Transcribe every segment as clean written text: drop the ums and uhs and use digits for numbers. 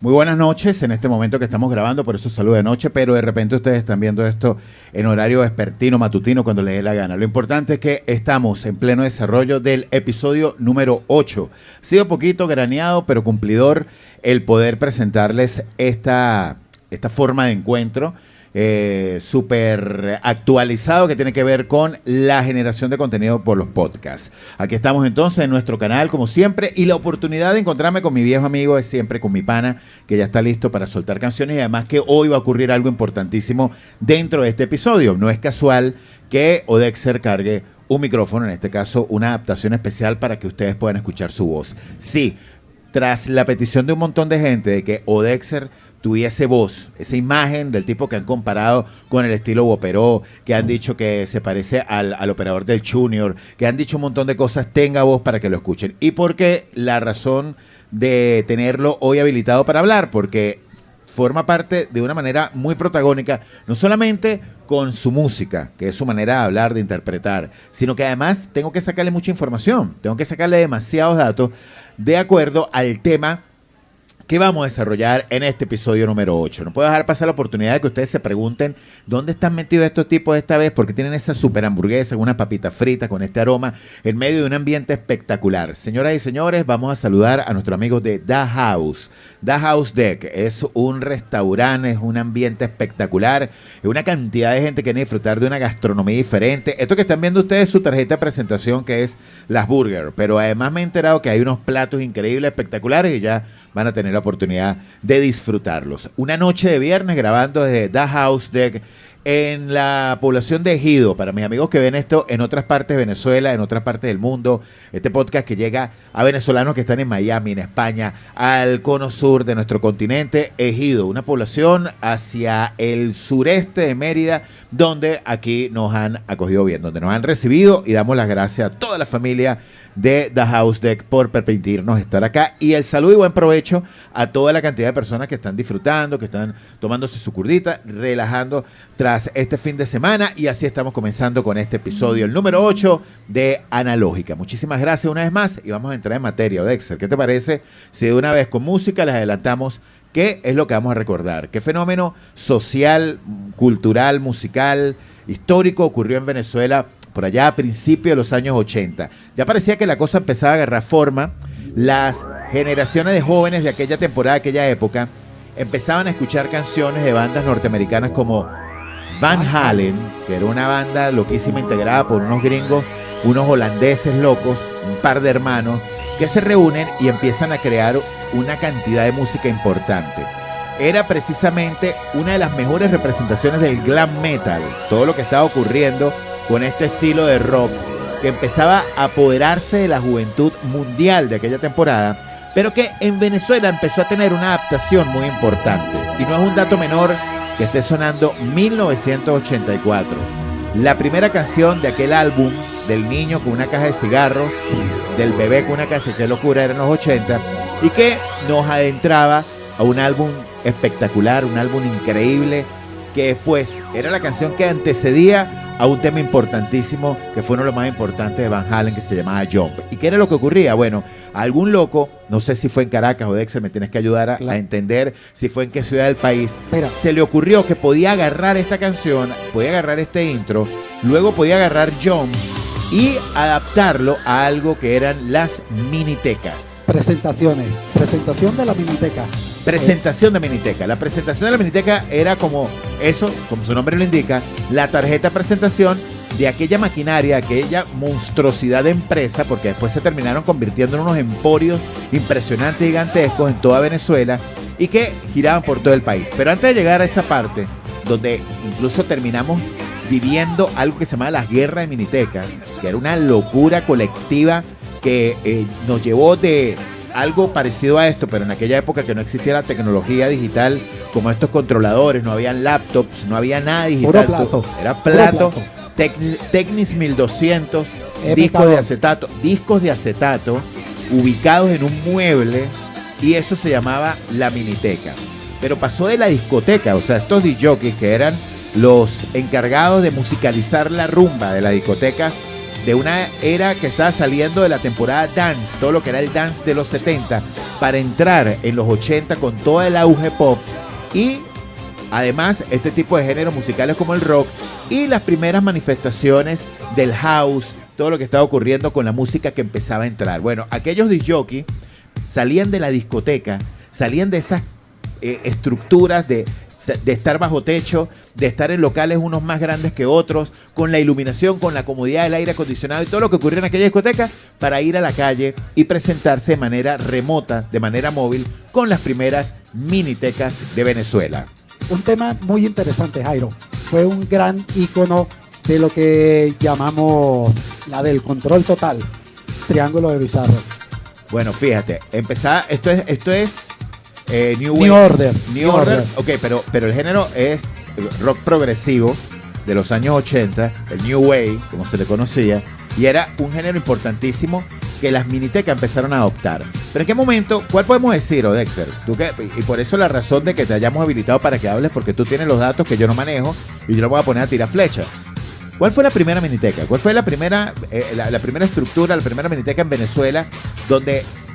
Muy buenas noches, en este momento que estamos grabando, por eso saludo de noche, pero de repente ustedes están viendo esto en horario vespertino, matutino, cuando les dé la gana. Lo importante es que estamos en pleno desarrollo del episodio número 8. Ha sido poquito graneado, pero cumplidor el poder presentarles esta forma de encuentro súper actualizado que tiene que ver con la generación de contenido por los podcasts. Aquí estamos entonces en nuestro canal como siempre y la oportunidad de encontrarme con mi viejo amigo es siempre con mi pana que ya está listo para soltar canciones y además que hoy va a ocurrir algo importantísimo dentro de este episodio. No es casual que Odexer cargue un micrófono, en este caso una adaptación especial para que ustedes puedan escuchar su voz. Sí, tras la petición de un montón de gente de que Odexer tuviese voz, esa imagen del tipo que han comparado con el estilo Boperó, que han dicho que se parece al operador del Junior, que han dicho un montón de cosas, tenga voz para que lo escuchen. Y porque la razón de tenerlo hoy habilitado para hablar, porque forma parte de una manera muy protagónica, no solamente con su música, que es su manera de hablar, de interpretar, sino que además tengo que sacarle mucha información, tengo que sacarle demasiados datos de acuerdo al tema que vamos a desarrollar en este episodio número 8. No puedo dejar pasar la oportunidad de que ustedes se pregunten dónde están metidos estos tipos esta vez, porque tienen esa super hamburguesa, una papita frita con este aroma, en medio de un ambiente espectacular. Señoras y señores, vamos a saludar a nuestros amigos de The House. The House Deck es un restaurante, es un ambiente espectacular, es una cantidad de gente que viene a disfrutar de una gastronomía diferente. Esto que están viendo ustedes es su tarjeta de presentación, que es las burger, pero además me he enterado que hay unos platos increíbles, espectaculares, y ya van a tener la oportunidad de disfrutarlos. Una noche de viernes grabando desde The House Deck en la población de Ejido. Para mis amigos que ven esto en otras partes de Venezuela, en otras partes del mundo, este podcast que llega a venezolanos que están en Miami, en España, al cono sur de nuestro continente. Ejido, una población hacia el sureste de Mérida, donde aquí nos han acogido bien, donde nos han recibido, y damos las gracias a toda la familia de The House Deck por permitirnos estar acá, y el saludo y buen provecho a toda la cantidad de personas que están disfrutando, que están tomándose su curdita, relajando tras este fin de semana, y así estamos comenzando con este episodio, el número 8 de Analógica. Muchísimas gracias una vez más y vamos a entrar en materia. Odexer, ¿qué te parece si de una vez con música les adelantamos qué es lo que vamos a recordar? ¿Qué fenómeno social, cultural, musical, histórico ocurrió en Venezuela por allá a principios de los años 80? Ya parecía que la cosa empezaba a agarrar forma. Las generaciones de jóvenes de aquella temporada, de aquella época, empezaban a escuchar canciones de bandas norteamericanas como Van Halen, que era una banda loquísima integrada por unos gringos, unos holandeses locos, un par de hermanos, que se reúnen y empiezan a crear una cantidad de música importante. Era precisamente una de las mejores representaciones del glam metal, todo lo que estaba ocurriendo con este estilo de rock que empezaba a apoderarse de la juventud mundial de aquella temporada, pero que en Venezuela empezó a tener una adaptación muy importante. Y no es un dato menor que esté sonando 1984, la primera canción de aquel álbum del niño con una caja de cigarros, del bebé con una caja, qué locura, era en los 80, y que nos adentraba a un álbum espectacular, un álbum increíble, que después era la canción que antecedía a un tema importantísimo, que fue uno de los más importantes de Van Halen, que se llamaba Jump. ¿Y qué era lo que ocurría? Bueno, a algún loco, no sé si fue en Caracas o Dexter, me tienes que ayudar a entender si fue en qué ciudad del país, se le ocurrió que podía agarrar esta canción, podía agarrar este intro, luego podía agarrar Jump y adaptarlo a algo que eran las minitecas. Presentación de la miniteca. Presentación de miniteca. La presentación de la miniteca era como eso, como su nombre lo indica, la tarjeta de presentación de aquella maquinaria, aquella monstruosidad de empresa, porque después se terminaron convirtiendo en unos emporios impresionantes, gigantescos en toda Venezuela y que giraban por todo el país. Pero antes de llegar a esa parte, donde incluso terminamos viviendo algo que se llama las guerras de minitecas, que era una locura colectiva que nos llevó de algo parecido a esto, pero en aquella época que no existía la tecnología digital como estos controladores, no habían laptops, no había nada digital. Era plato. Technics 1200, discos de acetato ubicados en un mueble, y eso se llamaba la miniteca. Pero pasó de la discoteca, o sea, estos DJs que eran los encargados de musicalizar la rumba de las discotecas, de una era que estaba saliendo de la temporada dance, todo lo que era el dance de los 70, para entrar en los 80 con todo el auge pop y además este tipo de géneros musicales como el rock y las primeras manifestaciones del house, todo lo que estaba ocurriendo con la música que empezaba a entrar. Bueno, aquellos disc jockey salían de la discoteca, salían de esas estructuras de estar bajo techo, de estar en locales unos más grandes que otros, con la iluminación, con la comodidad del aire acondicionado y todo lo que ocurría en aquella discoteca, para ir a la calle y presentarse de manera remota, de manera móvil, con las primeras minitecas de Venezuela. Un tema muy interesante, Jairo. Fue un gran ícono de lo que llamamos la del control total, Triángulo de Bizarro. Bueno, fíjate, esto es New Order. New Order. Ok, pero el género es rock progresivo de los años 80, el New Wave, como se le conocía, y era un género importantísimo que las minitecas empezaron a adoptar. Pero ¿en qué momento? ¿Cuál podemos decir, Dexter? Y por eso la razón de que te hayamos habilitado para que hables, porque tú tienes los datos que yo no manejo y yo lo voy a poner a tirar flecha. ¿Cuál fue la primera miniteca? ¿Cuál fue la primera estructura, la primera miniteca en Venezuela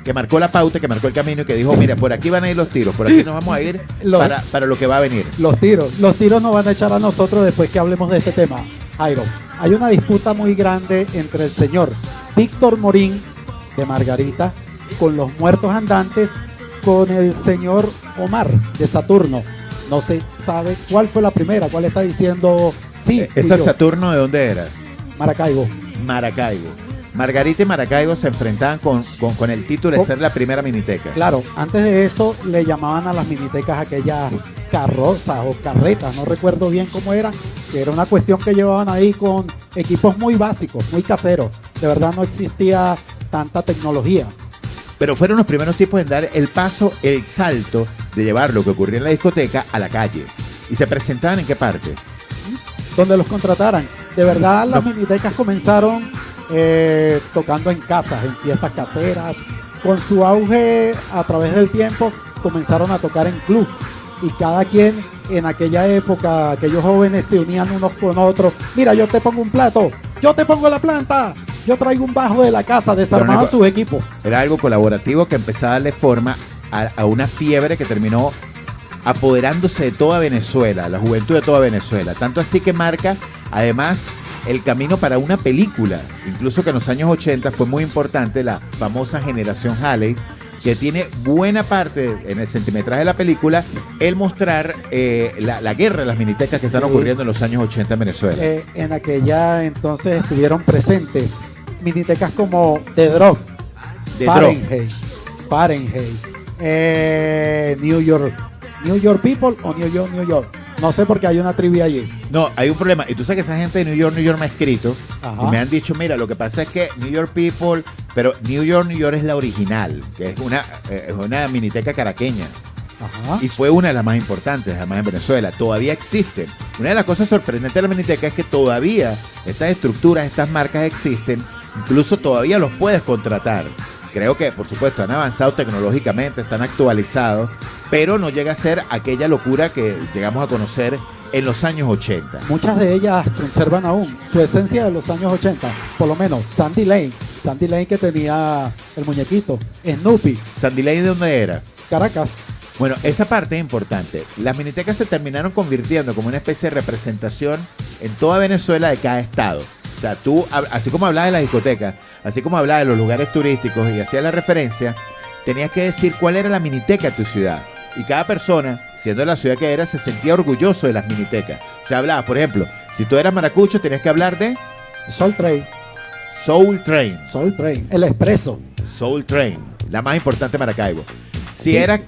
que marcó la pauta, que marcó el camino y que dijo, mira, por aquí van a ir los tiros, por aquí nos vamos a ir para lo que va a venir? Los tiros nos van a echar a nosotros después que hablemos de este tema, Jairo. Hay una disputa muy grande entre el señor Víctor Morín de Margarita con los Muertos Andantes, con el señor Omar de Saturno. No se sabe cuál fue la primera, cuál está diciendo. Sí, ¿Esa Saturno de dónde era? Maracaibo. Margarita y Maracaibo se enfrentaban con el título de ser la primera miniteca. Claro, antes de eso le llamaban a las minitecas aquellas carrozas o carretas, no recuerdo bien cómo era, que era una cuestión que llevaban ahí con equipos muy básicos, muy caseros. De verdad no existía tanta tecnología. Pero fueron los primeros tipos en dar el paso, el salto de llevar lo que ocurría en la discoteca a la calle. ¿Y se presentaban en qué parte? Donde los contrataran. De verdad las minitecas comenzaron tocando en casas, en fiestas caseras. Con su auge a través del tiempo comenzaron a tocar en club. Y cada quien en aquella época, aquellos jóvenes se unían unos con otros. Mira, yo te pongo un plato, yo te pongo la planta, yo traigo un bajo de la casa, desarmaban sus equipos. Era algo colaborativo que empezaba a darle forma a una fiebre que terminó apoderándose de toda Venezuela, la juventud de toda Venezuela. Tanto así que marca, además, el camino para una película. Incluso que en los años 80 fue muy importante la famosa Generación Halley, que tiene buena parte en el centimetraje de la película el mostrar la guerra de las minitecas que están ocurriendo en los años 80 en Venezuela. En aquella entonces estuvieron presentes minitecas como The Drop, Fahrenheit, New York People o New York. No sé por qué hay una trivia allí. No, hay un problema. Y tú sabes que esa gente de New York me ha escrito. Ajá. Y me han dicho, mira, lo que pasa es que New York People, pero New York es la original, que es una miniteca caraqueña. Ajá. Y fue una de las más importantes, además en Venezuela. Todavía existen. Una de las cosas sorprendentes de la miniteca es que todavía estas estructuras, estas marcas existen. Incluso todavía los puedes contratar. Creo que, por supuesto, han avanzado tecnológicamente, están actualizados, pero no llega a ser aquella locura que llegamos a conocer en los años 80. Muchas de ellas conservan aún su esencia de los años 80, por lo menos Sandy Lane que tenía el muñequito, Snoopy. ¿Sandy Lane de dónde era? Caracas. Bueno, esa parte es importante. Las minitecas se terminaron convirtiendo como una especie de representación en toda Venezuela de cada estado. O sea, tú, así como hablabas de las discotecas, así como hablabas de los lugares turísticos y hacías la referencia, tenías que decir cuál era la miniteca de tu ciudad. Y cada persona, siendo de la ciudad que era, se sentía orgulloso de las minitecas. O sea, hablabas, por ejemplo, si tú eras maracucho, tenías que hablar de Soul Train, el expreso. Soul Train, la más importante de Maracaibo. Si era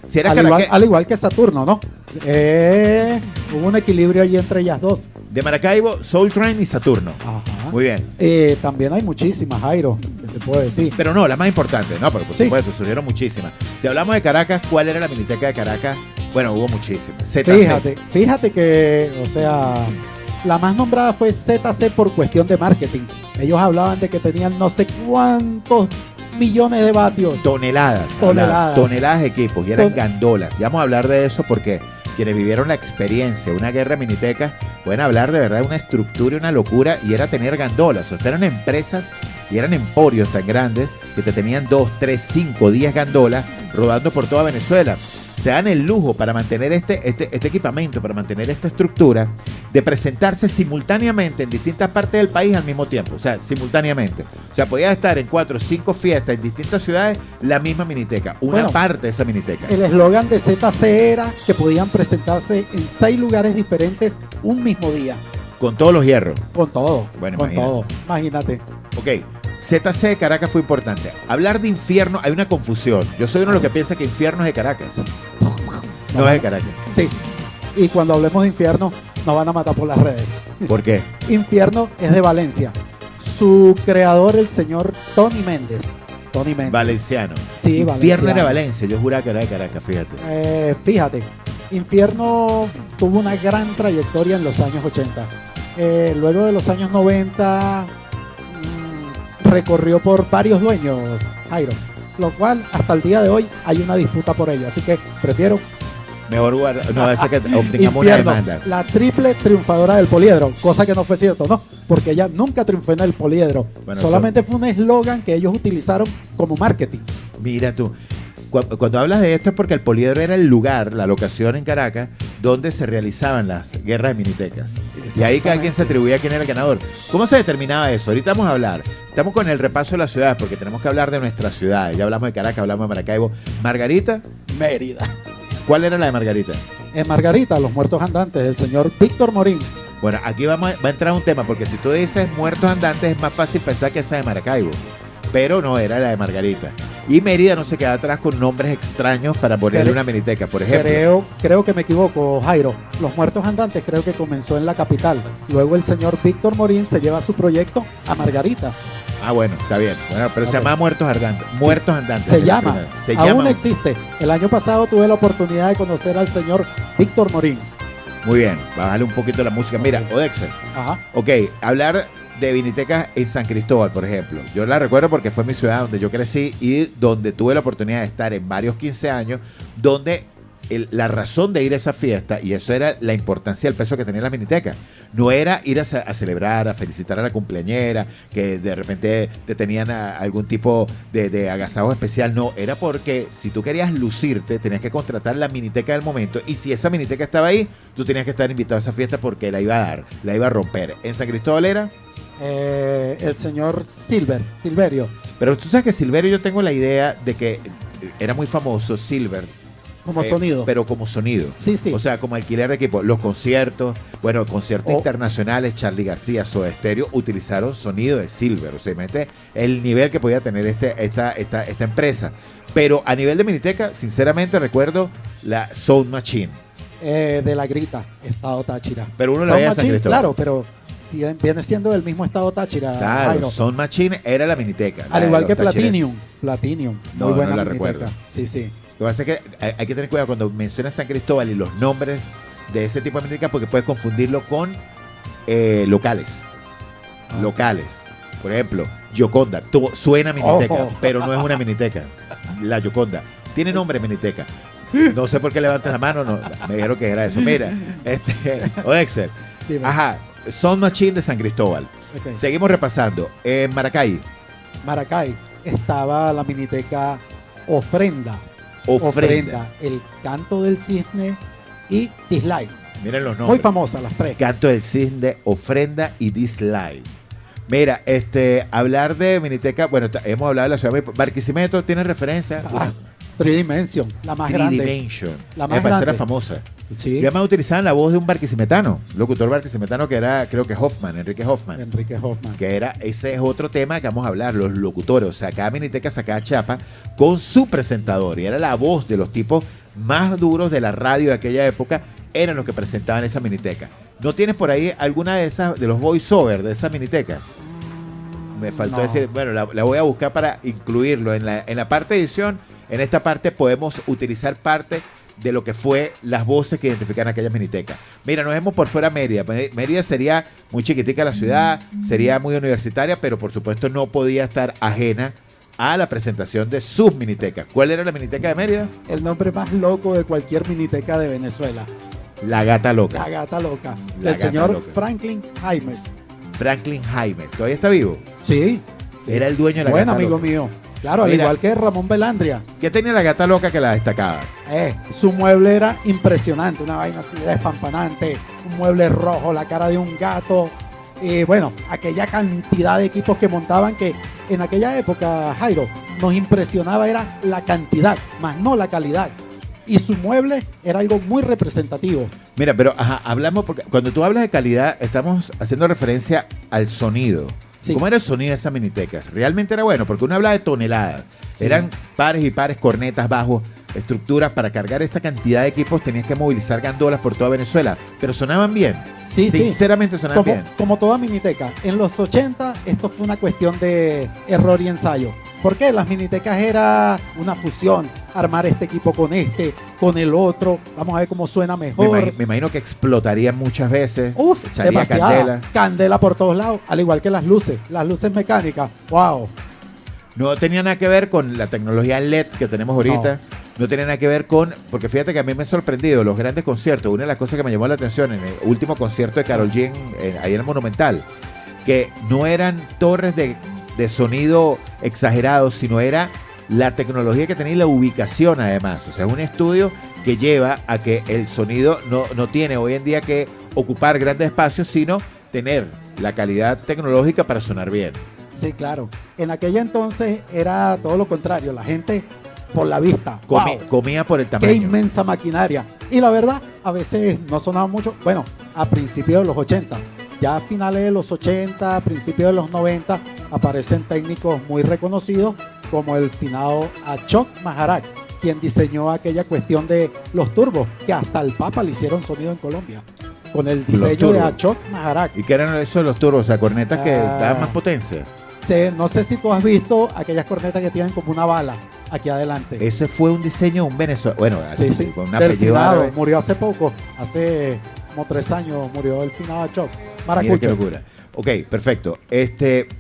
al igual que Saturno, ¿no? Hubo un equilibrio allí entre ellas dos. De Maracaibo, Soul Train y Saturno. Ajá. Muy bien. También hay muchísimas, Jairo, que te puedo decir. Pero no, la más importante, no, pero por supuesto, surgieron muchísimas. Si hablamos de Caracas, ¿cuál era la miniteca de Caracas? Bueno, hubo muchísimas. Fíjate que, o sea, la más nombrada fue ZC por cuestión de marketing. Ellos hablaban de que tenían no sé cuántos millones de vatios. Toneladas de equipos y eran gandolas. Ya vamos a hablar de eso porque quienes vivieron la experiencia, una guerra miniteca, pueden hablar de verdad de una estructura y una locura, y era tener gandolas. O sea, eran empresas y eran emporios tan grandes que te tenían 2, 3, 5, 10 gandolas rodando por toda Venezuela. Se dan el lujo para mantener este equipamiento, para mantener esta estructura, de presentarse simultáneamente en distintas partes del país al mismo tiempo. O sea, simultáneamente. O sea, podía estar en 4 o 5 fiestas en distintas ciudades la misma miniteca, una parte de esa miniteca. El eslogan de ZC era que podían presentarse en 6 lugares diferentes un mismo día. Con todos los hierros. Con todo. Bueno, con todo. Imagínate. Ok. ZC de Caracas fue importante. Hablar de infierno, hay una confusión. Yo soy uno de los que piensa que infierno es de Caracas. No es de Caracas. Sí. Y cuando hablemos de infierno, nos van a matar por las redes. ¿Por qué? Infierno es de Valencia. Su creador, el señor Tony Méndez. Tony Méndez. Valenciano. Sí, infierno valenciano. era Valencia. Yo juraba que era de Caracas, fíjate. Fíjate. Infierno tuvo una gran trayectoria en los años 80. Luego de los años 90 recorrió por varios dueños, Jairo, lo cual hasta el día de hoy hay una disputa por ello, así que prefiero Mejor guardar, no, hace que obtengamos una Infierno, demanda. la triple triunfadora del poliedro, cosa que no fue cierto, ¿no? Porque ella nunca triunfó en el poliedro, Bueno, solamente fue un eslogan que ellos utilizaron como marketing. Mira tú, cuando hablas de esto es porque el poliedro era el lugar, la locación en Caracas, donde se realizaban las guerras de minitecas. Y ahí cada quien se atribuía a quién era el ganador. ¿Cómo se determinaba eso? Ahorita vamos a hablar. Estamos con el repaso de las ciudades, porque tenemos que hablar de nuestras ciudades. Ya hablamos de Caracas, hablamos de Maracaibo. Margarita, Mérida. ¿cuál era la de Margarita? En Margarita, los muertos andantes, el señor Víctor Morín. Bueno, aquí va a entrar un tema, porque si tú dices muertos andantes es más fácil pensar que esa de Maracaibo. Pero no, era la de Margarita. Y Mérida no se queda atrás con nombres extraños para ponerle una miniteca, por ejemplo. Creo que me equivoco, Jairo. Los muertos andantes creo que comenzó en la capital. Luego el señor Víctor Morín se lleva su proyecto a Margarita. Ah, bueno, está bien. Bueno, pero se llamaba Muertos Andantes. Muertos Andantes. Se llama. Aún existe. El año pasado tuve la oportunidad de conocer al señor Víctor Morín. Muy bien, bájale un poquito la música. Mira, Odexer. Ajá. Ok, hablar de vinitecas en San Cristóbal, por ejemplo. Yo la recuerdo porque fue mi ciudad donde yo crecí y donde tuve la oportunidad de estar en varios 15 años, donde la razón de ir a esa fiesta, y eso era la importancia, el peso que tenía la miniteca, no era ir a celebrar, a felicitar a la cumpleañera, que de repente te tenían algún tipo de agasajo especial, no, era porque si tú querías lucirte, tenías que contratar la miniteca del momento, y si esa miniteca estaba ahí, tú tenías que estar invitado a esa fiesta porque la iba a dar, la iba a romper. En San Cristóbal era... el señor Silverio. Pero tú sabes que Silverio, yo tengo la idea de que era muy famoso Silver. Como sonido. Pero como sonido. Sí, sí. O sea, como alquiler de equipo. Los conciertos, bueno, conciertos internacionales, Charly García, Soda Stereo, utilizaron sonido de Silver. O sea, imagínate el nivel que podía tener esta empresa. Pero a nivel de miniteca, sinceramente recuerdo la Sound Machine. De la Grita, Estado Táchira. Pero uno la Sound veía en San Machine, Cristóbal. claro, pero viene siendo el mismo Estado Táchira. Claro, Jairo. Sound Machine era la miniteca. Al igual que Platinum. Platinum. No, Muy buena no la miniteca. recuerdo. Sí, sí. Lo que pasa es que hay que tener cuidado cuando mencionas San Cristóbal y los nombres de ese tipo de miniteca, porque puedes confundirlo con locales. Locales. Por ejemplo, Gioconda. Suena miniteca, pero no es una miniteca. La Gioconda. Tiene nombre miniteca. No sé por qué levantas la mano, no, me dijeron que era eso. Mira, Odexer. Ajá, Sound Machine de San Cristóbal. Okay. Seguimos repasando. En Maracay. Maracay estaba la miniteca Ofrenda, El Canto del Cisne y Dislike. Miren los nombres. Muy famosas las tres. Canto del Cisne, Ofrenda y Dislike. Mira, hablar de miniteca, bueno, hemos hablado de la ciudad. Barquisimeto tiene referencia. Tridimension, la más grande. Tridimension. La más grande. grande. Era famosa. Sí. Y además utilizaban la voz de un barquisimetano, locutor barquisimetano que era, creo que Enrique Hoffman. Que ese es otro tema que vamos a hablar, los locutores. O sea, cada miniteca sacaba chapa con su presentador y era la voz de los tipos más duros de la radio de aquella época, eran los que presentaban esa miniteca. ¿No tienes por ahí alguna de esas, de los voiceovers de esa miniteca? Me faltó decir, bueno, la voy a buscar para incluirlo en la parte de edición. En esta parte podemos utilizar parte de lo que fue las voces que identifican aquellas minitecas. Mira, nos vemos por fuera Mérida. Mérida sería muy chiquitica la ciudad, sería muy universitaria, pero por supuesto no podía estar ajena a la presentación de sus minitecas. ¿Cuál era la miniteca de Mérida? El nombre más loco de cualquier miniteca de Venezuela. La Gata Loca. La Gata Loca. La Del Gata señor Loca. Franklin Jaimes. Franklin Jaime. ¿Todavía está vivo? Sí. Era el dueño de la Buen Gata amigo Loca. mío. Claro, al Mira. igual que Ramón Belandria. ¿Qué tenía la Gata Loca que la destacaba? Su mueble era impresionante, una vaina así despampanante, un mueble rojo, la cara de un gato. Y bueno, aquella cantidad de equipos que montaban que en aquella época, Jairo, nos impresionaba era la cantidad, más no la calidad. Y su mueble era algo muy representativo. Mira, pero hablamos, porque cuando tú hablas de calidad, estamos haciendo referencia al sonido. Sí. ¿Cómo era el sonido de esas minitecas? Realmente era bueno, porque uno habla de toneladas. Sí. Eran pares y pares, cornetas, bajos, estructuras. Para cargar esta cantidad de equipos tenías que movilizar gandolas por toda Venezuela. Pero sonaban bien. Sí, Sinceramente sonaban bien. Como toda miniteca. En los 80 esto fue una cuestión de error y ensayo. ¿Por qué? Las minitecas era una fusión, armar este equipo con el otro, vamos a ver cómo suena mejor. Me imagino que explotarían muchas veces. Uf, echaría demasiada. candela. Candela por todos lados, al igual que las luces mecánicas. ¡Wow! No tenía nada que ver con la tecnología LED que tenemos ahorita. No tenía nada que ver con, porque fíjate que a mí me ha sorprendido los grandes conciertos. Una de las cosas que me llamó la atención en el último concierto de Karol G ahí en el Monumental, que no eran torres de sonido exagerados, sino era la tecnología que tenía y la ubicación además. O sea, es un estudio que lleva a que el sonido no tiene hoy en día que ocupar grandes espacios, sino tener la calidad tecnológica para sonar bien. Sí, claro. En aquella entonces era todo lo contrario. La gente por la vista. Comía por el ¡Qué tamaño. inmensa maquinaria! Y la verdad, a veces no sonaba mucho. Bueno, a principios de los 80. Ya a finales de los 80, a principios de los 90, aparecen técnicos muy reconocidos como el finado Ashok Maharak, quien diseñó aquella cuestión de los turbos, que hasta el Papa le hicieron sonido en Colombia, con el diseño de Ashok Maharak. ¿Y qué eran esos los turbos? O sea, cornetas que daban más potencia. No sé si tú has visto aquellas cornetas que tienen como una bala aquí adelante. Ese fue un diseño de un venezolano. Bueno, Sí. con un Del apellido finado, árabe. murió hace poco, hace como 3 años murió el finado Ashok Mira qué Maracucho. locura. Ok, perfecto.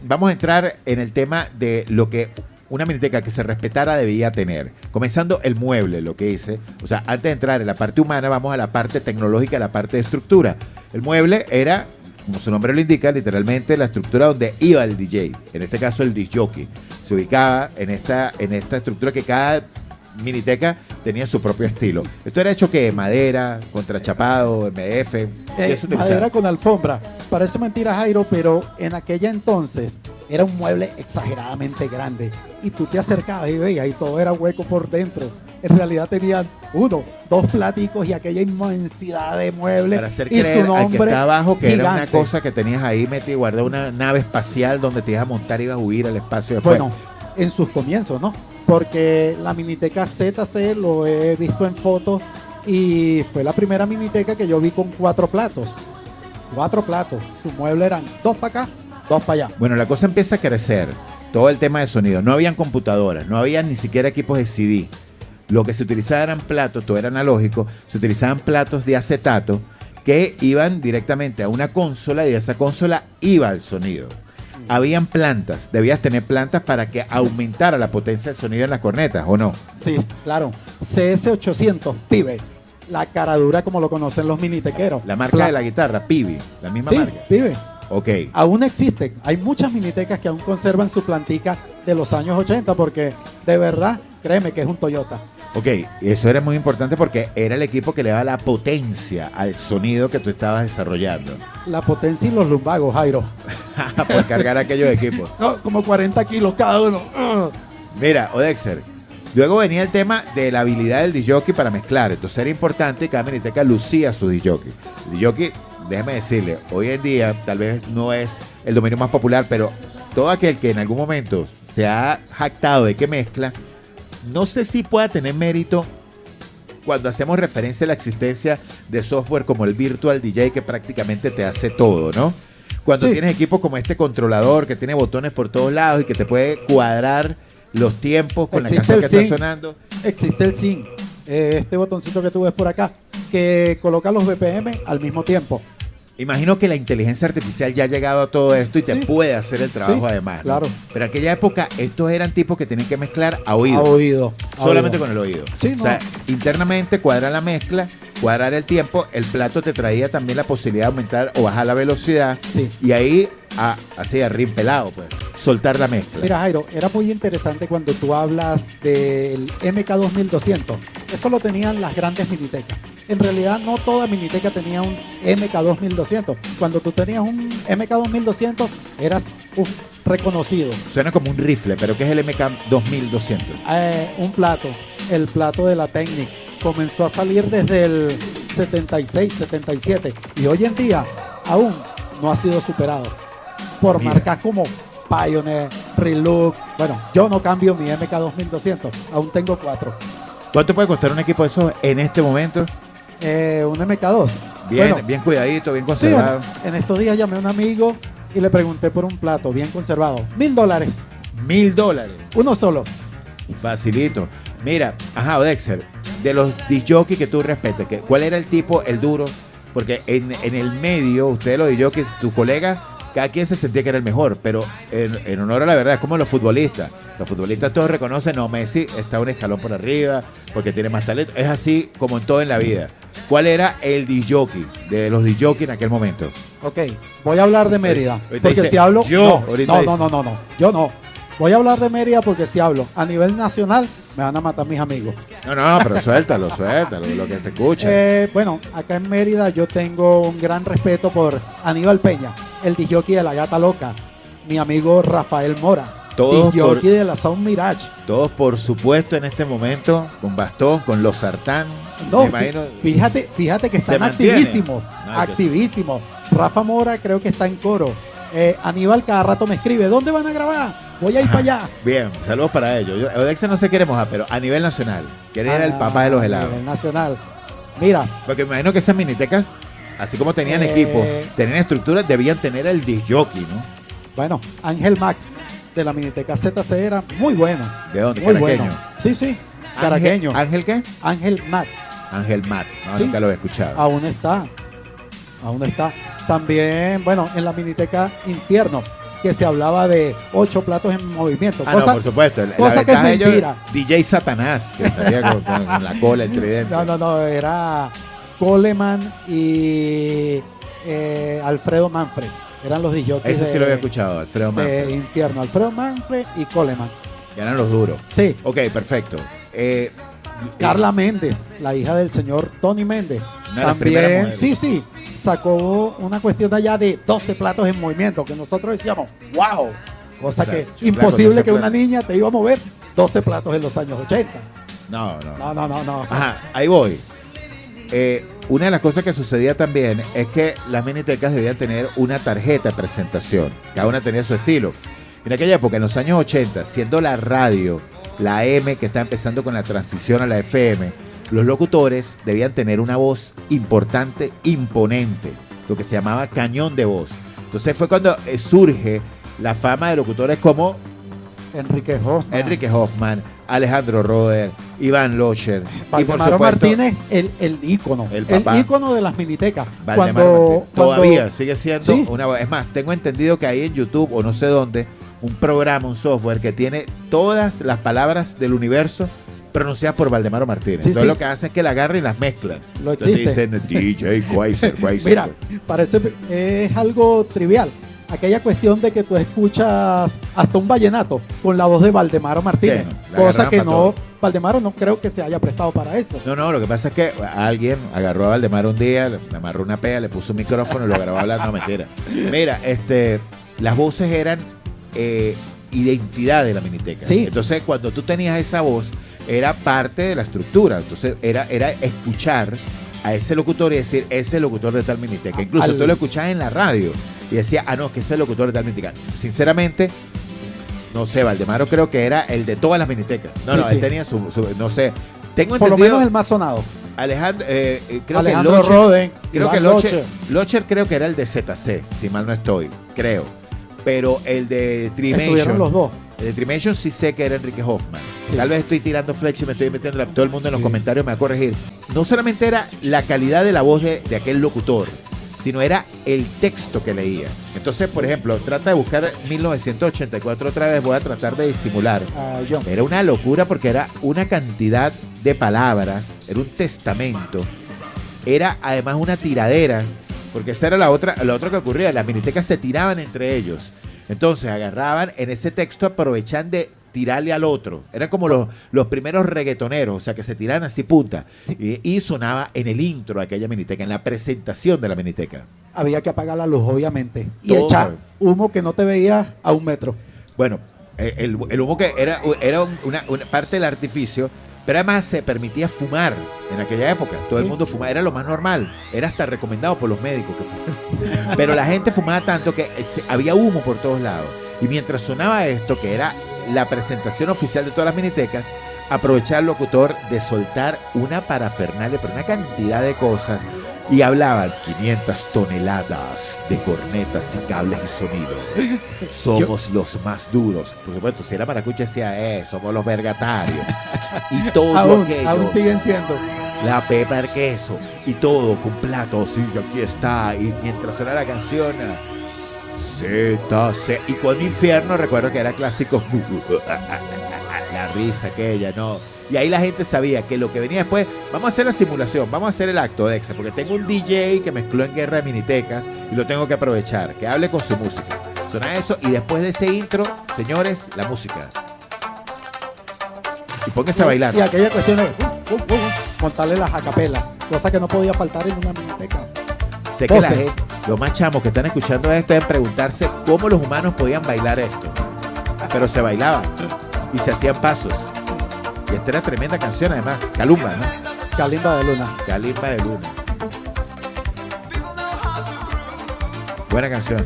Vamos a entrar en el tema de lo que una miniteca que se respetara debía tener. Comenzando el mueble, lo que hice. O sea, antes de entrar en la parte humana, vamos a la parte tecnológica, la parte de estructura. El mueble era, como su nombre lo indica, literalmente la estructura donde iba el DJ. En este caso, el disc jockey. Se ubicaba en esta estructura que cada miniteca tenía su propio estilo. Esto era hecho que madera, contrachapado, MDF. ¿Qué se utilizaba? Madera con alfombra. Parece mentira, Jairo, pero en aquella entonces era un mueble exageradamente grande. Y tú te acercabas y veías y todo era hueco por dentro. En realidad tenían 1, 2 platicos y aquella inmensidad de muebles. Para hacer y creer su al que nombre está abajo que era una gigante. cosa que tenías ahí metida y guardada, una nave espacial donde te ibas a montar y ibas a huir al espacio después. Bueno, en sus comienzos, ¿no? Porque la miniteca ZC lo he visto en fotos y fue la primera miniteca que yo vi con 4 platos. 4 platos. Sus muebles eran 2 para acá, 2 para allá. Bueno, la cosa empieza a crecer. Todo el tema de sonido. No habían computadoras, no había ni siquiera equipos de CD. Lo que se utilizaba eran platos, todo era analógico. Se utilizaban platos de acetato que iban directamente a una consola y de esa consola iba el sonido. Habían plantas, debías tener plantas para que aumentara la potencia del sonido en las cornetas, ¿o no? Sí, claro. CS800, pibe. La cara dura como lo conocen los minitequeros. La marca de la guitarra, Pibi, la misma Sí, marca. pibe. Ok. Aún existen. Hay muchas minitecas que aún conservan su plantica de los años 80 porque de verdad, créeme que es un Toyota. Ok, y eso era muy importante porque era el equipo que le daba la potencia al sonido que tú estabas desarrollando. La potencia y los lumbagos, Jairo. Por cargar aquellos equipos. No, como 40 kilos cada uno. Mira, Odexer, luego venía el tema de la habilidad del disc-jockey para mezclar. Entonces era importante que cada miniteca lucía su disc-jockey. El disc-jockey, déjeme decirle, hoy en día tal vez no es el dominio más popular, pero todo aquel que en algún momento se ha jactado de que mezcla, no sé si pueda tener mérito cuando hacemos referencia a la existencia de software como el Virtual DJ que prácticamente te hace todo, ¿no? Cuando Sí. tienes equipos como este controlador que tiene botones por todos lados y que te puede cuadrar los tiempos con la Existe canción el que está sync. sonando. Existe el sync, este botoncito que tú ves por acá, que coloca los BPM al mismo tiempo. Imagino que la inteligencia artificial ya ha llegado a todo esto y te Sí. puede hacer el trabajo Sí, además, ¿no? claro. Pero en aquella época estos eran tipos que tenían que mezclar a oído. A oído. Solamente con el oído. Sí, O sea, internamente cuadrar la mezcla, cuadrar el tiempo, el plato te traía también la posibilidad de aumentar o bajar la velocidad Sí. y ahí, así a rin pelado, pues, soltar la mezcla. Mira, Jairo, era muy interesante cuando tú hablas del MK2200. Eso lo tenían las grandes minitecas. En realidad, no toda miniteca tenía un MK2200. Cuando tú tenías un MK2200, eras reconocido. Suena como un rifle, pero ¿qué es el MK 2200? Un plato, el plato de la Technic, comenzó a salir desde el 76, 77 y hoy en día aún no ha sido superado por Mira. marcas como Pioneer, Relook. Bueno, yo no cambio mi MK2200, aún tengo 4. ¿Cuánto puede costar un equipo de esos en este momento? Un MK2. Bien, Bueno, bien cuidadito, bien sí, conservado. en estos días llamé a un amigo y le pregunté por un plato bien conservado. $1,000, $1,000. uno solo. Facilito. Mira, Odexer, de los disc-jockey que tú respetas, ¿cuál era el tipo, el duro? Porque en el medio, ustedes los disc-jockey, tus colegas, cada quien se sentía que era el mejor, pero en honor a la verdad, es como los futbolistas. Los futbolistas todos reconocen, no, Messi está un escalón por arriba, porque tiene más talento. Es así como en todo en la vida. ¿Cuál era el disc-jockey de los disc-jockey en aquel momento? Ok, voy a hablar de Mérida. Ahorita Porque dice, si hablo. yo, No, ahorita no, dice. no, yo no. Voy a hablar de Mérida porque si hablo a nivel nacional, me van a matar mis amigos. No, pero suéltalo, lo que se escucha. Bueno, acá en Mérida yo tengo un gran respeto por Aníbal Peña, el disjockey de la Gata Loca, mi amigo Rafael Mora, Todos disjockey de la Sound Mirage. Todos, por supuesto, en este momento, con bastón, con los sartán. No, me imagino. fíjate que están mantiene. activísimos, No, activísimos. Rafa Mora creo que está en coro. Aníbal cada rato me escribe, ¿dónde van a grabar? Voy a ir para allá. Bien, saludos para ellos. Odexa no se quiere mojar, pero a nivel nacional, ¿quién era el papá de los helados? A nivel nacional. Mira, Porque me imagino que esas minitecas, así como tenían equipo, tenían estructuras, debían tener el disc jockey, ¿no? bueno, Ángel Mac de la Miniteca ZC era muy bueno. ¿De dónde? Muy Caraqueño. bueno. Sí, caraqueño. ¿Ángel qué? Ángel Mac. Ángel Matt. No, Sí. nunca lo he escuchado. Aún está. También, bueno, en la Miniteca Infierno, que se hablaba de 8 platos en movimiento. No, por supuesto. cosa que es ventaja de ellos, mentira. DJ Satanás, que salía con la cola, el tridente. No, era Coleman y Alfredo Manfred. Eran los DJs Ese sí lo había escuchado, Alfredo de Manfred. Infierno. Alfredo Manfred y Coleman. Que eran los duros. Sí. Ok, perfecto. Carla Méndez, la hija del señor Tony Méndez. Una de las primeras También, modelos. sí, sacó una cuestión de allá de 12 platos en movimiento, que nosotros decíamos, wow, cosa Claro, que claro, imposible 12 que una platos. niña te iba a mover 12 platos en los años 80. No. No. Ajá, ahí voy. Una de las cosas que sucedía también es que las minitecas debían tener una tarjeta de presentación. Cada una tenía su estilo. En aquella época, en los años 80, siendo la radio, la AM que está empezando con la transición a la FM, los locutores debían tener una voz importante, imponente, lo que se llamaba cañón de voz. Entonces fue cuando surge la fama de locutores como Enrique Hoffman, Alejandro Roder, Iván Locher y por Valdemaro supuesto Martínez, el ícono. el El papá. ícono de las minitecas. Valdemaro Martínez. Todavía sigue siendo Sí. una voz. Es más, tengo entendido que hay en YouTube o no sé dónde un programa, un software que tiene todas las palabras del universo pronunciadas por Valdemaro Martínez. Sí, Entonces sí. lo que hace es que la agarran y las mezclan. Lo Entonces existe. dicen DJ Quasar. Mira, parece es algo trivial. Aquella cuestión de que tú escuchas hasta un vallenato con la voz de Valdemaro Martínez. Sí, la cosa agarraban que para no, todo. Valdemaro no creo que se haya prestado para eso. No, lo que pasa es que alguien agarró a Valdemaro un día, le amarró una pea, le puso un micrófono y lo grabó hablando. No, mentira. Mira, las voces eran identidad de la miniteca. Sí. Entonces, cuando tú tenías esa voz, era parte de la estructura. Entonces, era escuchar a ese locutor y decir, ese es el locutor de tal miniteca. Incluso tú lo escuchabas en la radio y decía, no, que ese es el locutor de tal miniteca. Sinceramente, no sé, Valdemaro creo que era el de todas las minitecas. Sí, Él sí. tenía no sé. Tengo Por lo entendido, menos el más sonado. Alejandro, creo Alejandro que Locher, Roden, creo que Iván Locher creo que era el de ZC, si mal no estoy, creo. Pero el de Estuvieron Trimation, los dos. el de Trimation sí sé que era Enrique Hoffman. Sí. Tal vez estoy tirando flecha y me estoy metiendo todo el mundo en los Sí. comentarios me va a corregir. No solamente era la calidad de la voz de aquel locutor, sino era el texto que leía. Entonces, por ejemplo, trata de buscar 1984 otra vez, voy a tratar de disimular. Era una locura porque era una cantidad de palabras, era un testamento, era además una tiradera, porque esa era la otra que ocurría, las minitecas se tiraban entre ellos. Entonces agarraban en ese texto, aprovechan de tirarle al otro. Eran como los primeros reggaetoneros, o sea, que se tiraban así punta. Sí. Y sonaba en el intro de aquella miniteca, en la presentación de la miniteca. Había que apagar la luz, obviamente. Y echar humo que no te veías a 1 metro. Bueno, el humo que era una parte del artificio, pero además se permitía fumar en aquella época. Todo el mundo fumaba, era lo más normal. Era hasta recomendado por los médicos que fumaran. Pero la gente fumaba tanto que había humo por todos lados. Y mientras sonaba esto, que era la presentación oficial de todas las minitecas, aprovechaba el locutor de soltar una parafernalia, pero una cantidad de cosas, y hablaban 500 toneladas de cornetas y cables y sonido. Somos los más duros. Por supuesto, si era maracucha decía, somos los vergatarios. Y todo aquello. Aún siguen siendo. La pepa, el queso, y todo con platos, y aquí está. Y mientras suena la canción, Z, y con Infierno, recuerdo que era clásico. La risa aquella, ¿no? Y ahí la gente sabía que lo que venía después, vamos a hacer la simulación, vamos a hacer el acto de Exa, porque tengo un DJ que mezcló en Guerra de Minitecas y lo tengo que aprovechar, que hable con su música. Suena eso y después de ese intro, señores, la música. Y póngase a bailar. Y aquella cuestión de montarle las acapelas, cosa que no podía faltar en una miniteca. Sé que la gente, los más chamos que están escuchando esto deben preguntarse cómo los humanos podían bailar esto. Pero se bailaba y se hacían pasos. Y esta era tremenda canción además, Calumba, ¿no? Calimba de Luna. Calimba de Luna. Buena canción.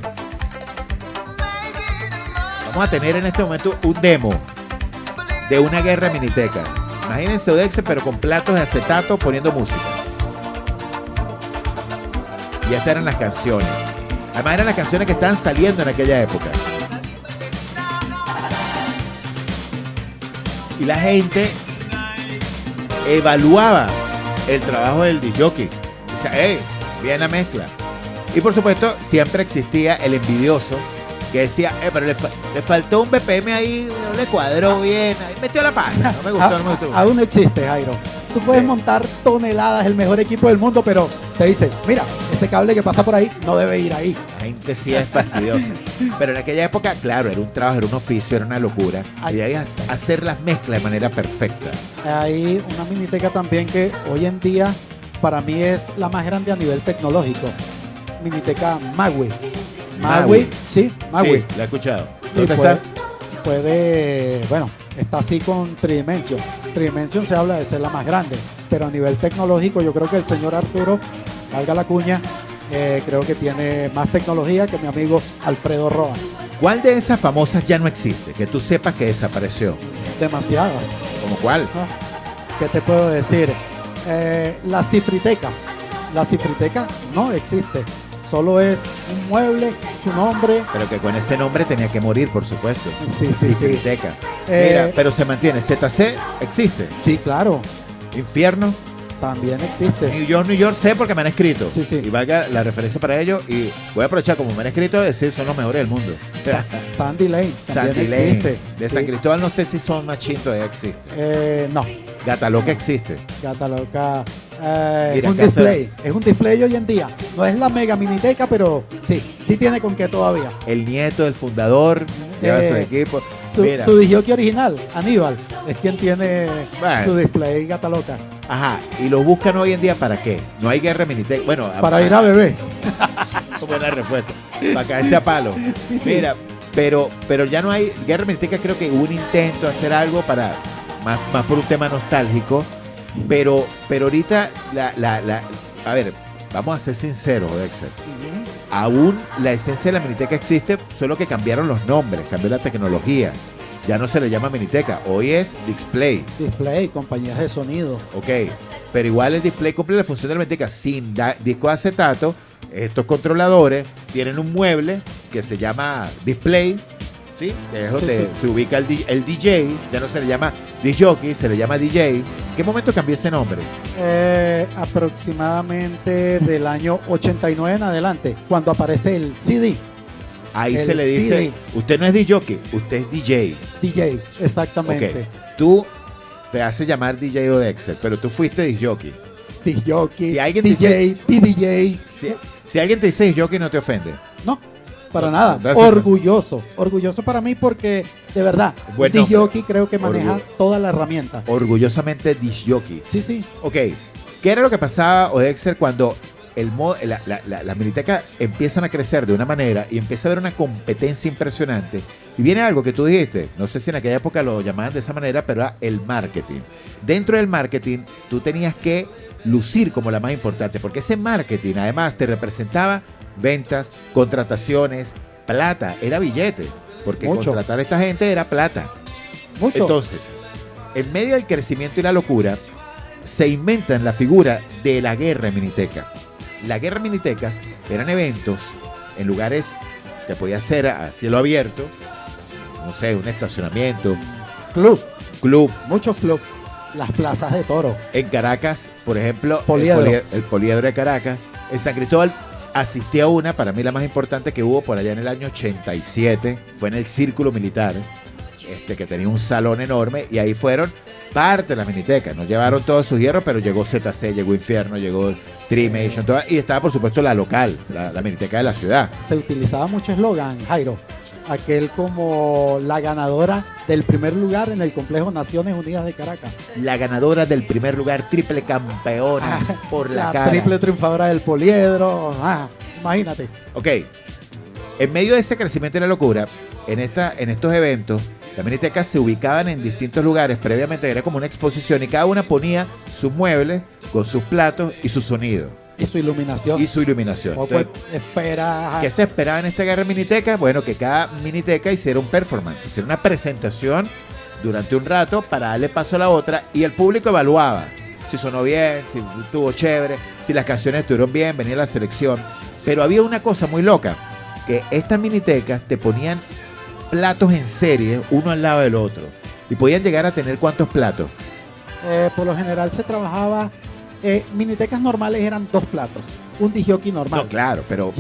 Vamos a tener en este momento un demo de una guerra miniteca. Imagínense Odexe, pero con platos de acetato poniendo música. Y estas eran las canciones. Además eran las canciones que estaban saliendo en aquella época. Y la gente evaluaba el trabajo del DJ. Decía, bien la mezcla. Y por supuesto, siempre existía el envidioso que decía, pero le faltó un BPM ahí, no le cuadró bien, ahí metió la pata. No me gustó, no me gustó. Aún no existe, Jairo. Tú puedes montar toneladas, el mejor equipo del mundo, pero te dice, mira, ese cable que pasa por ahí no debe ir ahí. La gente sí es fastidiosa. Pero en aquella época, claro, era un trabajo, era un oficio, era una locura. Y de ahí hacer las mezclas de manera perfecta. Hay una miniteca también que hoy en día para mí es la más grande a nivel tecnológico. Miniteca Magui. Magui, sí, Magui. Sí, la he escuchado. ¿Dónde está? Bueno, está así con Tridimension. Tridimension se habla de ser la más grande, pero a nivel tecnológico yo creo que el señor Arturo, valga la cuña, creo que tiene más tecnología que mi amigo Alfredo Roa. ¿Cuál de esas famosas ya no existe? Que tú sepas que desapareció. Demasiadas. ¿Cómo cuál? ¿Qué te puedo decir? La Cifriteca. La Cifriteca no existe. Solo es un mueble, su nombre. Pero que con ese nombre tenía que morir, por supuesto. Sí. Cifriteca. Mira, pero se mantiene. ZC existe. Sí, claro. Infierno. También existe. New York sé porque me han escrito. Sí. Y valga la referencia para ellos. Y voy a aprovechar como me han escrito a decir son los mejores del mundo. Sandy Lane también existe. De San Cristóbal no sé si son machitos, todavía existe. No. Gata Loca existe. Gata Loca. Es un display. Es un display hoy en día. No es la mega miniteca, pero sí tiene con qué todavía. El nieto del fundador lleva su equipo. Su disjockey original, Aníbal, es quien tiene su display Gata Loca. Ajá, y lo buscan hoy en día ¿para qué? No hay guerra miniteca. Bueno, para ir a beber. Buena respuesta. Para caerse a palo. Sí. Mira, pero ya no hay guerra miniteca. Creo que hubo un intento de hacer algo para más por un tema nostálgico. Pero ahorita a ver, vamos a ser sinceros, Dexter. Aún la esencia de la miniteca existe, solo que cambiaron los nombres, cambió la tecnología. Ya no se le llama miniteca, hoy es display. Display, compañías de sonido. Ok, pero igual el display cumple la función de la miniteca. Sin disco de acetato, estos controladores tienen un mueble que se llama display, Sí, es donde se ubica el DJ, ya no se le llama disc-jockey, se le llama DJ. ¿En qué momento cambió ese nombre? Aproximadamente del año 89 en adelante, cuando aparece el CD. Ahí se le dice, CD. usted no es disc-jockey, usted es DJ. DJ, exactamente. Okay. Tú te haces llamar DJ Odexer, pero tú fuiste disc-jockey. Disc-jockey, Si alguien DJ, PDJ. Si alguien te dice disc-jockey, no te ofende. No, para nada. Gracias. Orgulloso para mí porque, de verdad, Buen disc-jockey creo que maneja Orgullo. toda la herramienta. Orgullosamente disc-jockey. Sí, sí. Ok, ¿qué era lo que pasaba, Odexer, cuando las minitecas empiezan a crecer de una manera y empieza a haber una competencia impresionante? Y viene algo que tú dijiste, no sé si en aquella época lo llamaban de esa manera, pero era el marketing. Dentro del marketing, tú tenías que lucir como la más importante, porque ese marketing además te representaba ventas, contrataciones, plata, era billete, porque Mucho. contratar a esta gente era plata. Mucho. Entonces, en medio del crecimiento y la locura, se inventan la figura de la guerra miniteca. Las guerras minitecas eran eventos en lugares que podía ser a cielo abierto, no sé, un estacionamiento, club. Muchos clubs. Las plazas de toro. En Caracas, por ejemplo, Poliedro. el Poliedro de Caracas. En San Cristóbal asistí a una, para mí la más importante que hubo por allá en el año 87, fue en el Círculo Militar, que tenía un salón enorme, y ahí fueron parte de la miniteca. Nos llevaron todos sus hierros, pero llegó ZC, llegó Infierno, llegó Trimation, y estaba por supuesto la local, la miniteca de la ciudad. Se utilizaba mucho eslogan, Jairo. Aquel como la ganadora del primer lugar en el complejo Naciones Unidas de Caracas. La ganadora del primer lugar, triple campeona por la cara. Triple triunfadora del Poliedro. Imagínate. Ok, en medio de ese crecimiento y la locura, en estos eventos, las minitecas se ubicaban en distintos lugares. Previamente era como una exposición y cada una ponía sus muebles con sus platos y su sonido. Y su iluminación. Entonces, espera. ¿qué se esperaba en esta guerra miniteca? Bueno, que cada miniteca hiciera un performance, hiciera una presentación durante un rato para darle paso a la otra, y el público evaluaba si sonó bien, si estuvo chévere, si las canciones estuvieron bien, venía la selección. Pero había una cosa muy loca, que estas minitecas te ponían platos en serie, uno al lado del otro, y podían llegar a tener ¿cuántos platos? Por lo general se trabajaba, minitecas normales eran 2 platos, un disc-jockey normal. No, claro, pero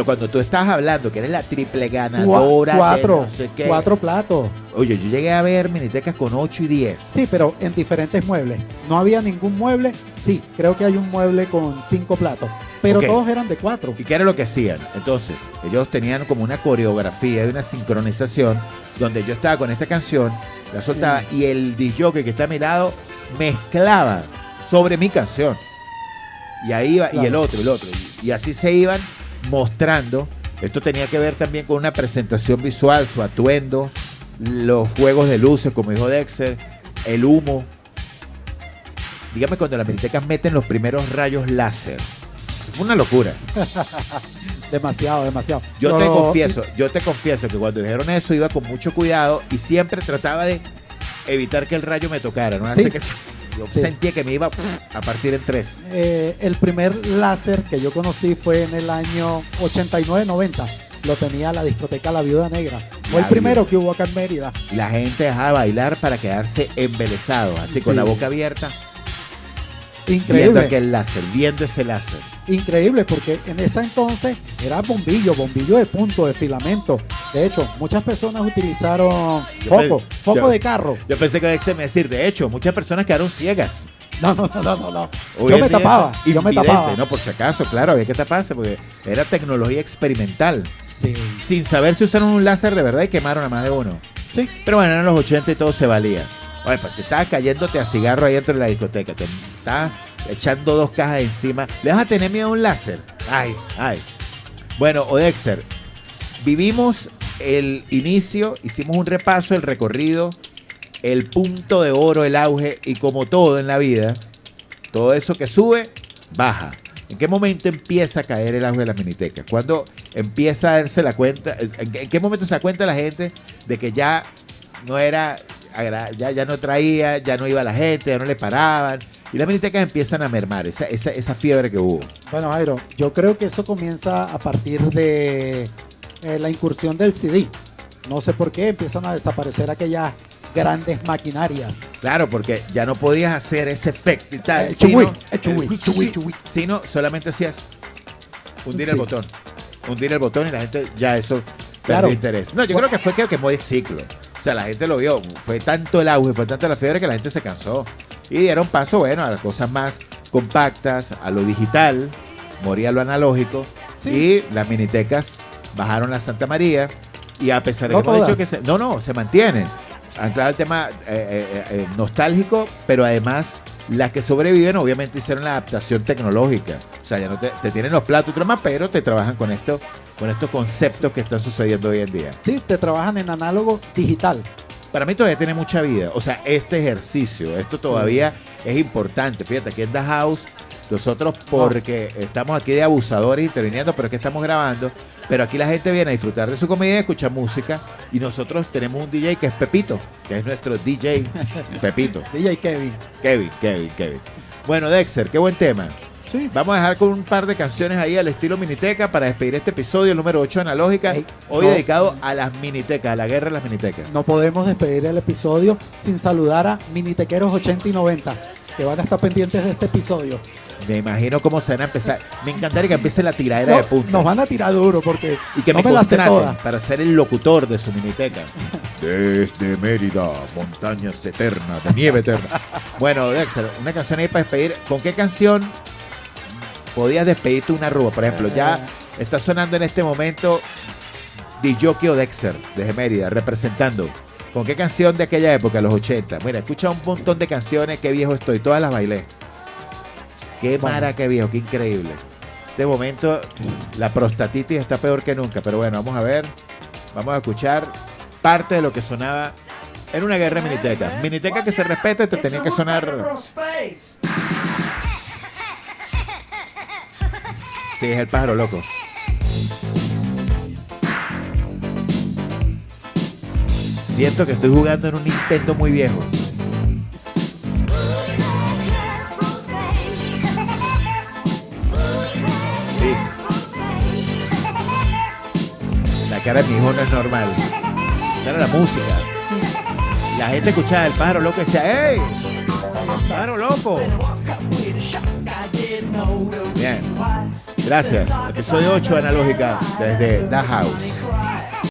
cuando tú estás hablando que eres la triple ganadora, 4 de no sé qué. 4 platos. Oye, yo llegué a ver minitecas con 8 y 10. Sí, pero en diferentes muebles. No había ningún mueble. Sí, creo que hay un mueble con 5 platos, pero Ok. todos eran de 4. ¿Y qué era lo que hacían? Entonces, ellos tenían como una coreografía y una sincronización donde yo estaba con esta canción, la soltaba, y el DJ que está a mi lado mezclaba sobre mi canción. Y ahí iba, Claro. y el otro. Y así se iban mostrando. Esto tenía que ver también con una presentación visual, su atuendo, los juegos de luces, como dijo Dexter, el humo. Dígame cuando las minitecas meten los primeros rayos láser. Fue una locura. Demasiado. Yo te confieso que cuando dijeron eso iba con mucho cuidado y siempre trataba de evitar que el rayo me tocara. ¿No? Sí. Así que yo sentía que me iba a partir en 3. El primer láser que yo conocí fue en el año 89-90. Lo tenía la discoteca La Viuda Negra. Fue La el primero que hubo acá en Mérida. Y la gente dejaba de bailar para quedarse embelesado, así con Sí. la boca abierta, viendo Increíble. aquel láser, viendo ese láser. Increíble, porque en ese entonces era bombillo de punto, de filamento. De hecho, muchas personas utilizaron foco de carro. Yo pensé que Dexter me iba a decir, de hecho, muchas personas quedaron ciegas. No. Hoy Yo en me día tapaba. es Yo me invidente, tapaba. No, por si acaso, claro, había que taparse porque era tecnología experimental. Sí. Sin saber si usaron un láser de verdad y quemaron a más de uno. Sí. Pero bueno, en los 80 y todo se valía. Oye, pues si estabas cayéndote a cigarro ahí dentro de la discoteca, te estabas echando 2 cajas encima, ¿le vas a tener miedo a un láser? Ay. Bueno, Odexer, vivimos el inicio, hicimos un repaso, el recorrido, el punto de oro, el auge, y como todo en la vida, todo eso que sube, baja. ¿En qué momento empieza a caer el auge de las minitecas? ¿Cuándo empieza a darse la cuenta? ¿En qué momento se da cuenta la gente de que ya no era, ya no traía, ya no iba la gente, ya no le paraban? Y las minitecas empiezan a mermar, esa fiebre que hubo. Bueno, Jairo, yo creo que eso comienza a partir de la incursión del CD. no sé por qué empiezan a desaparecer aquellas grandes maquinarias. Claro, porque ya no podías hacer ese efecto y tal. Sino solamente hacías hundir el botón. Hundir el botón y la gente ya eso perdió interés. No, yo creo que fue que quemó el ciclo. O sea, la gente lo vio. Fue tanto el auge, fue tanta la fiebre que la gente se cansó. Y dieron paso, bueno, a las cosas más compactas, a lo digital. Moría lo analógico. Sí. Y las minitecas bajaron la Santa María. Y a pesar de que hemos dicho que se mantienen. Anclado el tema nostálgico, pero además las que sobreviven obviamente hicieron la adaptación tecnológica. O sea, ya no te tienen los platos y más, pero te trabajan con estos conceptos que están sucediendo hoy en día. Sí, te trabajan en análogo digital. Para mí todavía tiene mucha vida. O sea, este ejercicio, esto todavía es importante. Fíjate, aquí en The House, nosotros porque estamos aquí de abusadores interviniendo, pero es que estamos grabando. Pero aquí la gente viene a disfrutar de su comida y escuchar música. Y nosotros tenemos un DJ que es Pepito, que es nuestro DJ Pepito. DJ Kevin. Kevin. Bueno, Dexter, qué buen tema. Sí. Vamos a dejar con un par de canciones ahí al estilo miniteca para despedir este episodio, el número 8 analógica. Hoy dedicado a las minitecas, a la guerra de las minitecas. No podemos despedir el episodio sin saludar a Minitequeros 80 y 90, que van a estar pendientes de este episodio. Me imagino cómo se van a empezar. Me encantaría que empiece la tiradera de punta. Nos van a tirar duro porque y que no me la sé toda. Para ser el locutor de su miniteca. Desde Mérida, montañas eternas, de nieve eterna. Bueno, Dexter, una canción ahí para despedir. ¿Con qué canción podías despedirte una ruba? Por ejemplo, ya está sonando en este momento DJ Dexter, desde Mérida, representando. ¿Con qué canción de aquella época, los 80? Mira, escucha un montón de canciones, qué viejo estoy, todas las bailé. Qué mara, qué viejo, qué increíble. Este momento, la prostatitis está peor que nunca, pero bueno, vamos a ver. Vamos a escuchar parte de lo que sonaba en una guerra miniteca. Miniteca que se respeta, te tenía que sonar. Sí, es el pájaro loco. Siento que estoy jugando en un Nintendo muy viejo. Sí. La cara de mi hijo no es normal. Era la música. La gente escuchaba el pájaro loco y decía, ¡ey! ¡Pájaro loco! Bien. Gracias. Episodio 8 analógica desde The House.